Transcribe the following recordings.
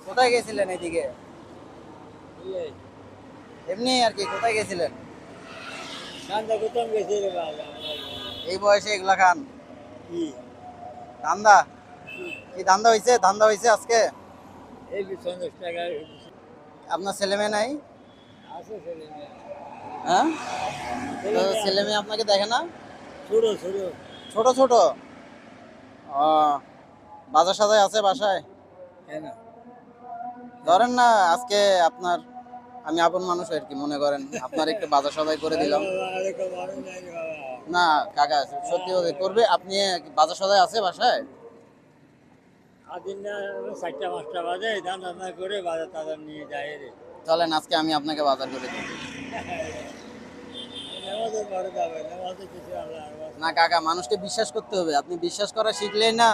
কোথায় গেছিলেন এদিকে? এমনি আর কি, কোথায় গেছিলেন? এই বয়সে এগুলা খান? ধান্দা? কি ধান্দা হয়েছে? ধান্দা হয়েছে আজকে? আপনার ছেলে মেয়ে নাই? হ্যাঁ, তো ছেলে মেয়ে আপনাকে দেখে না? ছোট ছোট ছোট ছোট? ও, বাজার সাজায় আছে বাসায়? ধরেন না আজকে আপনার, আমি আপন মানুষ আর কি, মনে করেন আপনার একটু বাজার সদাই করে দিলাম। না কাকা, সত্যি কথা করবে আপনি, বাজার সদাই আছে বাসায়? চারটা পাঁচটা বাজে ধান রান্না করে বাজার টাজার নিয়ে যায় রে। চলেন আজকে আমি আপনাকে বাজার করে দিই। নামাজের পরে যাবে, নামাজে কিছু আল্লাহ না কাকা, মানুষকে বিশ্বাস করতে হবে। আপনি বিশ্বাস করা শিখলেই না,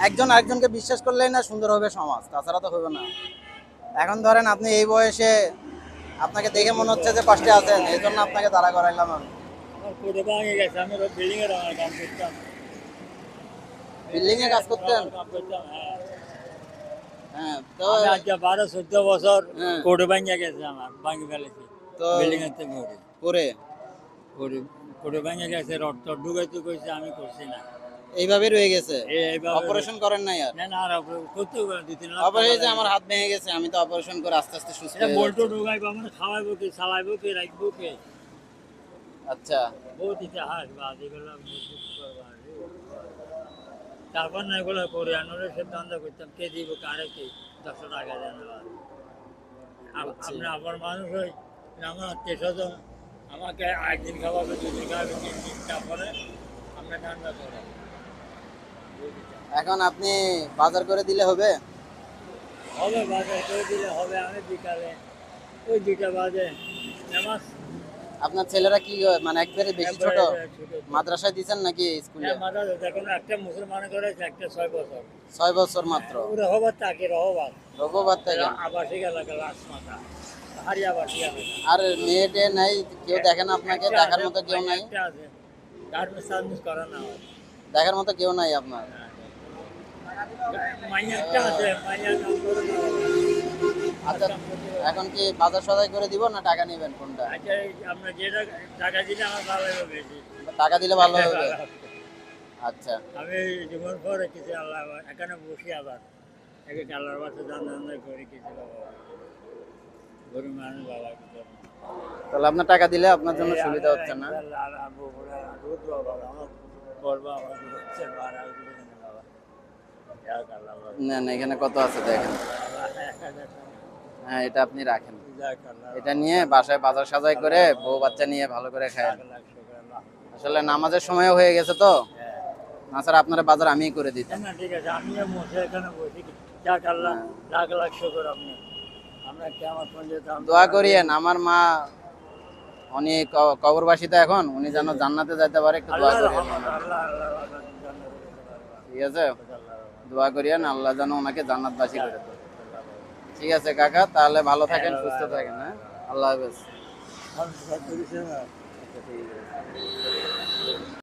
একজন আরেকজনকে বিশ্বাস করলেই না সুন্দর হবে সমাজ, তাছাড়া তো হবে না। এখন ধরেন আপনি এই বয়সে, আপনাকে দেখে মনে হচ্ছে যে কষ্টে আছেন, এই জন্য আপনাকে দাঁড়া করাইলাম আমি। আমার কোটে ভাঙে গেছে, আমি বিল্ডিং এর আমার কাম করতাম। বিল্ডিং এ কাজ করতেন? কাম করতাম, হ্যাঁ। হ্যাঁ, তো আমি আজকে 12-14 বছর হ্যাঁ। কোটে ভাঙে গেছে, আমার ভাঙে ফেলেছি তো বিল্ডিং এর থেকে ওরে করে ওরে কোটে ভাঙে গেছে, রড টড ঢুকাইতে কইছে, আমি করছি না। এইভাবে রয়ে গেছে? এইভাবে অপারেশন করেন নাই আর? না না, আর করতে হবে 2-3 লাখ অপারেশন, আমার হাত ভেঙে গেছে, আমি তো অপারেশন করে আস্তে আস্তে সুস্থ এটা হয়ে বল্টো যাচ্ছি। ঢুকাইবো, আমার খাওয়াইবো কি, চালাইবো কি, রাখবো কি, আচ্ছা, বহুত ইতিহাস বা যেগুলো তারপর না এগুলো করে আনোরে সিদ্ধান্ত করতাম, কে দিব কারে কি 10 টাকা দেন। আপনি আমার মানুষ হই, আমার আত্মীয় স্বজন আমাকে একদিন খাওয়াবে, 2 দিন খাওয়াবে, 3 দিন, তারপরে আমরা ঠান্ডা করে এখন আপনি বাজার করে দিলে হবে? হবে, বাজার করে দিলে হবে। আমি বিকালে ওই 2টা বাজে নামাজ। আপনার ছেলেরা কি মানে একবারে বেশি ছোট? মাদ্রাসায় দিচ্ছেন নাকি স্কুলে? মাদ্রাসা দেখুন, একটা মুসলমান করেছে, একটা 6 বছর। 6 বছর মাত্র? রহবাত তাকে রহবাত রঘুবার থেকে? আবাসিক এলাকা, রাজমাতা হারি আবাসিক এলাকা। আর মেয়ে টেয়ে নাই? কেউ দেখেন আপনাকে? দেখার মতো কেউ নাই? একটা আছে, গার্মেন্টস সার্ভিস করা না হয়। দেখার মতো কেউ নাই আপনার? মাইয়া একটা আছে, মাইয়া কাম করে না। আচ্ছা, এখন কি বাজার সদাই করে দিব না টাকা নেবেন, কোনটা? আচ্ছা, আপনার যেটা টাকা দিলে আমার ভালো হবে বেশি। টাকা দিলে ভালো হবে। আচ্ছা, আমি জীবন পরে কিছু আল্লাহ এখানে বসি, আবার একে আল্লাহর বাসে জানা করে কিছু গরিব মানুষ বাবা কিছু। তাহলে আপনার টাকা দিলে আপনার জন্য সুবিধা হচ্ছে না? না না, এখানে কত আছে দেখেন। হ্যাঁ, এটা আপনি রাখেন, এটা নিয়ে বাসায় বাজার সাজাই করে বউ বাচ্চা নিয়ে ভালো করে খায়। আসলে নামাজের সময় হয়ে গেছে তো, না স্যার আপনারা বাজার আমিই করে দিতাম। না ঠিক আছে, আমিও বসে এখানে বসি, যাক আল্লাহ লাখ লাখ শুকর। আপনি আমরা কেমন যেতাম, দোয়া করিয়েন, আমার মা উনি কবরবাসীতে এখন, উনি যেন জান্নাতে যাইতে পারে, একটু দোয়া করিয়েন। ঠিক আছে, দোয়া করিয়েন, আল্লাহ যেন ওনাকে জান্নাতবাসী করে দেয়। ঠিক আছে কাকা, তাহলে ভালো থাকেন, সুস্থ থাকেন। হ্যাঁ, আল্লাহ হাফেজ। আল্লাহ। আচ্ছা, ঠিক আছে।